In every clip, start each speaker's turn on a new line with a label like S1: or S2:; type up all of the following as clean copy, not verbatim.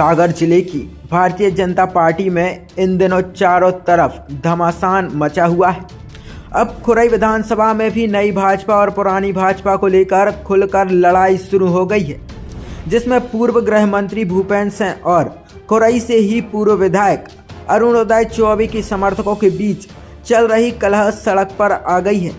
S1: सागर जिले की भारतीय जनता पार्टी में इन दिनों चारों तरफ घमासान मचा हुआ है। अब खुरई विधानसभा में भी नई भाजपा और पुरानी भाजपा को लेकर खुलकर लड़ाई शुरू हो गई है, जिसमें पूर्व गृह मंत्री भूपेंद्र सिंह और खुरई से ही पूर्व विधायक अरुणोदय चौबे के समर्थकों के बीच चल रही कलह सड़क पर आ गई है।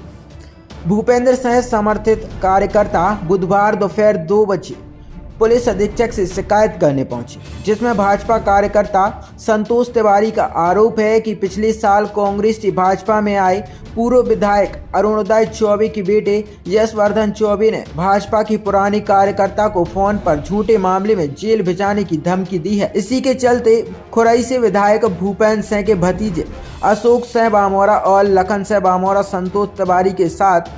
S1: भूपेंद्र सिंह समर्थित कार्यकर्ता बुधवार दोपहर 2 बजे पुलिस अधीक्षक से शिकायत करने पहुंचे, जिसमें भाजपा कार्यकर्ता संतोष तिवारी का आरोप है कि पिछले साल कांग्रेस से भाजपा में आए पूर्व विधायक अरुणोदय चौबे के बेटे यशवर्धन चौबे ने भाजपा की पुरानी कार्यकर्ता को फोन पर झूठे मामले में जेल भिजाने की धमकी दी है। इसी के चलते खुरई से विधायक भूपेंद्र सिंह के भतीजे अशोक सिंह बामोरा और लखन सिंह बामोरा संतोष तिवारी के साथ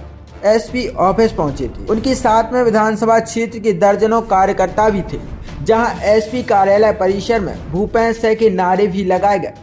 S1: एसपी ऑफिस पहुंचे थे। उनके साथ में विधानसभा क्षेत्र के दर्जनों कार्यकर्ता भी थे, जहां एसपी कार्यालय परिसर में भूपेंद्र सिंह के नारे भी लगाए गए।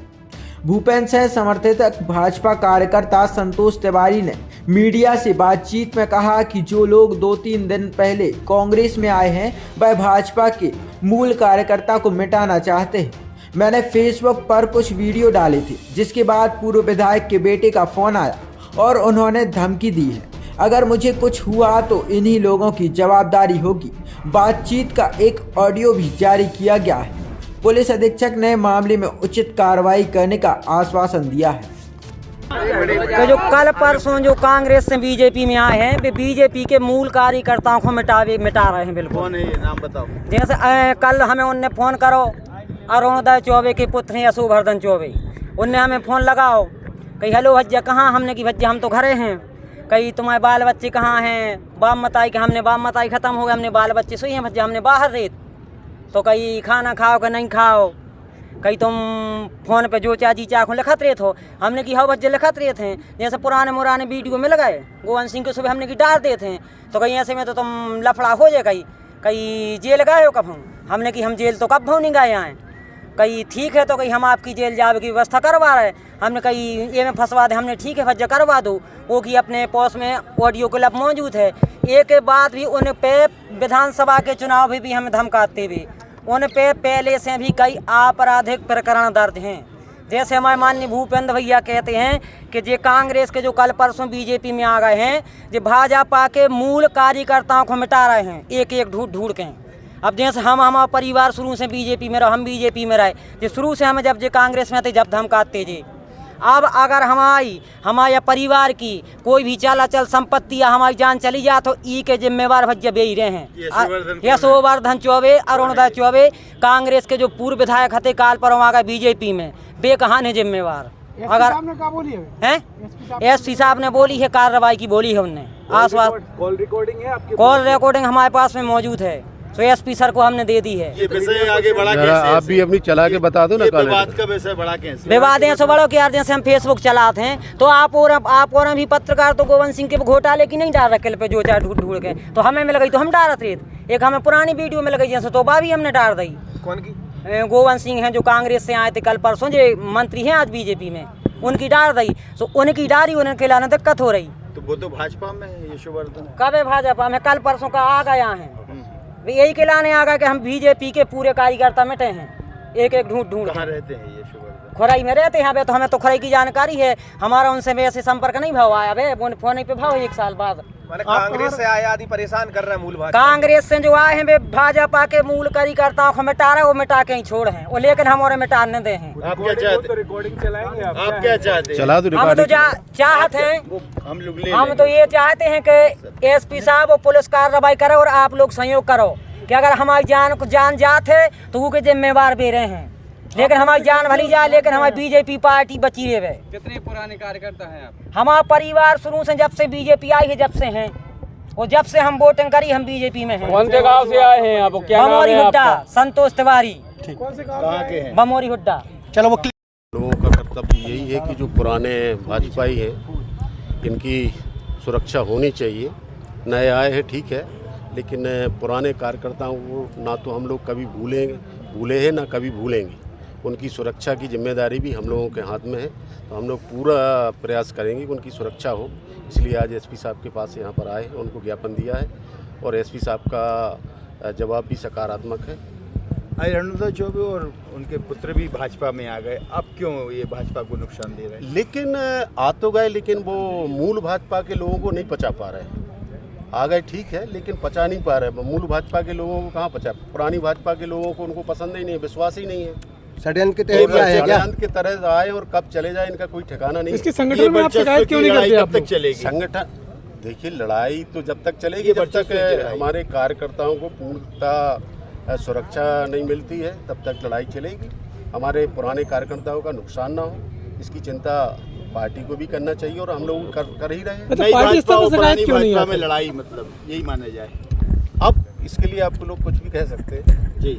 S1: भूपेंद्र सिंह समर्थित भाजपा कार्यकर्ता संतोष तिवारी ने मीडिया से बातचीत में कहा कि जो लोग 2-3 दिन पहले कांग्रेस में आए हैं वह भाजपा के मूल कार्यकर्ता को मिटाना चाहते हैं। मैंने फेसबुक पर कुछ वीडियो डाले थे, जिसके बाद पूर्व विधायक के बेटे का फोन आया और उन्होंने धमकी दी है, अगर मुझे कुछ हुआ तो इन्हीं लोगों की जवाबदारी होगी। बातचीत का एक ऑडियो भी जारी किया गया है। पुलिस अधीक्षक ने मामले में उचित कार्रवाई करने का आश्वासन दिया है।
S2: तो जो कल परसों जो कांग्रेस से बीजेपी में आए हैं, वे बीजेपी के मूल कार्यकर्ताओं को मिटा रहे हैं। बिल्कुल।
S3: कौन है ये, नाम बताओ।
S2: जैसे कल हमें उनने फ़ोन करो, अरुणोदय चौबे के पुत्र हैं यशवर्धन चौबे, उनने हमें फ़ोन लगाओ, कही हेलो भज्जा कहाँ, हमने कि भज्जा हम तो घरे हैं, कई तुम्हारे बाल बच्चे कहाँ हैं, बाम मताई के हमने बाम मताई ख़त्म हो गया, हमने बाल बच्चे सोई हैं भज्जा, हमने बाहर रहे तो कई खाना खाओ कि नहीं खाओ, कई तुम फ़ोन पे जो चाची चाखों लिखत रहे हो, हमने की हाँ बच्चे लिखत रहे थे। जैसे पुराने मुराने वीडियो में लगाए गोवन सिंह के सुबह हमने की डाल देते हैं, तो कहीं ऐसे में तो तुम लफड़ा हो जाए, कई जेल गए हो कब, हमने की हम जेल तो कब नहीं गए आए, कहीं ठीक है तो कहीं हम आपकी जेल जावे की व्यवस्था करवा रहे, हमने कहीं ये में फंसवा दे, हमने ठीक है भज्जा करवा दो, वो कि अपने पोस्ट में ऑडियो क्लिप मौजूद है। एक के बाद भी उन पे विधानसभा के चुनाव भी हमें धमकाते हुए उन पे पहले से भी कई आपराधिक प्रकरण दर्ज हैं। जैसे हमारे माननीय भूपेंद्र भैया कहते हैं कि जे कांग्रेस के जो कल परसों बीजेपी में आ गए हैं, जो भाजपा के मूल कार्यकर्ताओं को मिटा रहे हैं, एक एक ढूंढ के। अब जैसे हमारा परिवार शुरू से बीजेपी में रहे, हम बीजेपी में रहे, जो शुरू से हमें जब जे कांग्रेस में थे जब धमकाते जे। अब अगर हमारे परिवार की कोई भी चल संपत्ति या हमारी जान चली जाए तो ई के जिम्मेवार भज्जा बे ही रहे हैं यशवर्धन चौबे, अरुणोदय चौबे, कांग्रेस के जो पूर्व विधायक थे काल पर आ गए बीजेपी में, बे कहाँ है जिम्मेवार। अगर एसपी साहब ने बोली है, कार्रवाई की बोली है उनने, आश्वासन।
S3: कॉल रिकॉर्डिंग है आपके?
S2: कॉल रिकॉर्डिंग हमारे पास में मौजूद है, तो एसपी सर को हमने दे दी है।
S3: ये विषय आगे बढ़ा कैसे?
S4: आप भी अपनी चला के बता दो ना।
S3: विवाद का विषय बढ़ा कैसे?
S2: विवाद ऐसे बढ़ो कि यार जैसे हम फेसबुक चलाते हैं तो आप और भी पत्रकार तो गोवन सिंह के घोटाले की नहीं डाल रखे पे जो चाहे ढूंढ के, तो हमें में लगी तो हम डालते रहे। एक हमें पुरानी वीडियो में लगी जैसे तो भी हमने डाल दी।
S3: कौन की?
S2: गोवन सिंह हैं जो कांग्रेस से आए थे कल परसों, जो मंत्री हैं आज बीजेपी में, उनकी डाल दी। तो उनकी डाली उन्हें खिलाने दिक्कत हो रही।
S3: तो वो तो भाजपा में है यशवर्धन।
S2: कब है भाजपा में? कल परसों का आ गया है, यही खिलाने आ गया कि हम बीजेपी के पूरे कार्यकर्ता मिटे हैं, एक एक ढूंढ।
S3: कहाँ रहते हैं यशवर्धन?
S2: खुरई में रहते हैं। तो हमें तो खुरई की जानकारी है, हमारा उनसे वैसे संपर्क नहीं भाव आया बे, फोन पे भाव 1 साल बाद।
S5: कांग्रेस से आए आदि परेशान कर रहे हैं मूल भाजपा।
S2: कांग्रेस से जो आए हैं वे भाजपा के मूल कार्यकर्ताओं को मिटा रहे, वो मिटा के ही छोड़ हैं वो, लेकिन हम और मिटाने दे हैं।
S3: आप क्या चाहते?
S5: रिकॉर्डिंग चलाएंगे आप
S3: क्या चाहते?
S4: चला दो।
S2: हम तो चाहते हैं, हम तो ये चाहते हैं कि एसपी साहब वो पुलिस कार्रवाई करे और आप लोग सहयोग करो कि अगर हमारी जान जाते तो वो के जिम्मेवार भी रहे हैं, लेकिन हमारी जान भली जाए, लेकिन हमारी बीजेपी पार्टी बची रहे।
S5: कितने पुराने कार्यकर्ता हैं आप?
S2: हमारा परिवार शुरू से जब से बीजेपी आई है, जब से हैं, और जब से हम वोटिंग करी हम बीजेपी में हैं।
S5: कौन से गांव से आए हैं आप? क्या नाम है
S2: हुड्डा, संतोष तिवारी।
S5: कौन से गांव के हैं?
S2: बमोरी हुड्डा।
S4: चलो वो लोगों का कर्तव्य यही है कि जो पुराने भाजपाई हैं इनकी सुरक्षा होनी चाहिए। नए आए हैं ठीक है, लेकिन पुराने कार्यकर्ताओं को ना तो हम लोग कभी भूले हैं ना कभी भूलेंगे। उनकी सुरक्षा की जिम्मेदारी भी हम लोगों के हाथ में है, तो हम लोग पूरा प्रयास करेंगे कि उनकी सुरक्षा हो। इसलिए आज एसपी साहब के पास यहाँ पर आए, उनको ज्ञापन दिया है और एसपी साहब का जवाब भी सकारात्मक है।
S3: आज रणोदय चौबे और उनके पुत्र भी भाजपा में आ गए, अब क्यों ये भाजपा को नुकसान दे रहे हैं?
S4: लेकिन आ तो गए, लेकिन वो मूल भाजपा के लोगों को नहीं पचा पा रहे हैं। आ गए ठीक है, लेकिन पचा नहीं पा रहे। मूल भाजपा के लोगों को कहाँ पचा, पुरानी भाजपा के लोगों को उनको पसंद ही नहीं है, विश्वास ही नहीं है।
S6: षड्यंत्र के तहत आए क्या?
S4: षड्यंत्र की तरह आए और कब चले जाए इनका कोई ठिकाना नहीं।
S5: इसके संगठन में आप शिकायत क्यों नहीं करते?
S3: कब तक चलेगी
S4: संगठन? देखिए, लड़ाई तो जब तक चलेगी जब तक हमारे कार्यकर्ताओं को पूर्णतः सुरक्षा नहीं मिलती है, तब तक लड़ाई चलेगी। हमारे पुराने कार्यकर्ताओं का नुकसान ना हो, इसकी चिंता पार्टी को भी करना चाहिए और हम लोग कर ही रहे हैं।
S3: नई भाजपा और पुरानी भाजपा में लड़ाई, मतलब यही माना जाए।
S4: अब इसके लिए आप लोग कुछ भी कह सकते हैं
S3: जी।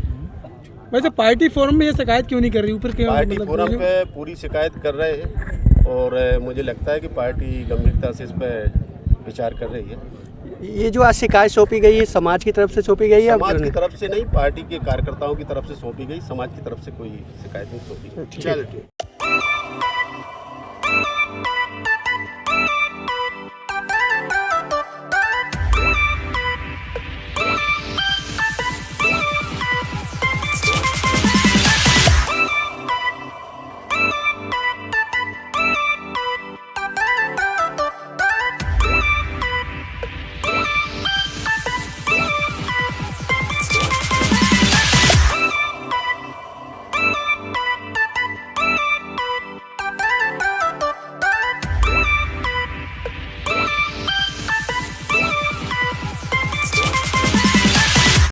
S5: वैसे पार्टी फोरम में ये शिकायत क्यों नहीं कर रही? ऊपर क्यों?
S4: पार्टी फोरम पे पूरी शिकायत कर रहे हैं और मुझे लगता है कि पार्टी गंभीरता से इस पर विचार कर रही है।
S6: ये जो आज शिकायत सौंपी गई है समाज की तरफ से सौंपी गई है?
S4: समाज की तरफ से नहीं, पार्टी के कार्यकर्ताओं की तरफ से सौंपी गई, समाज की तरफ से कोई शिकायत नहीं सौंपी।
S3: चलो ठीक।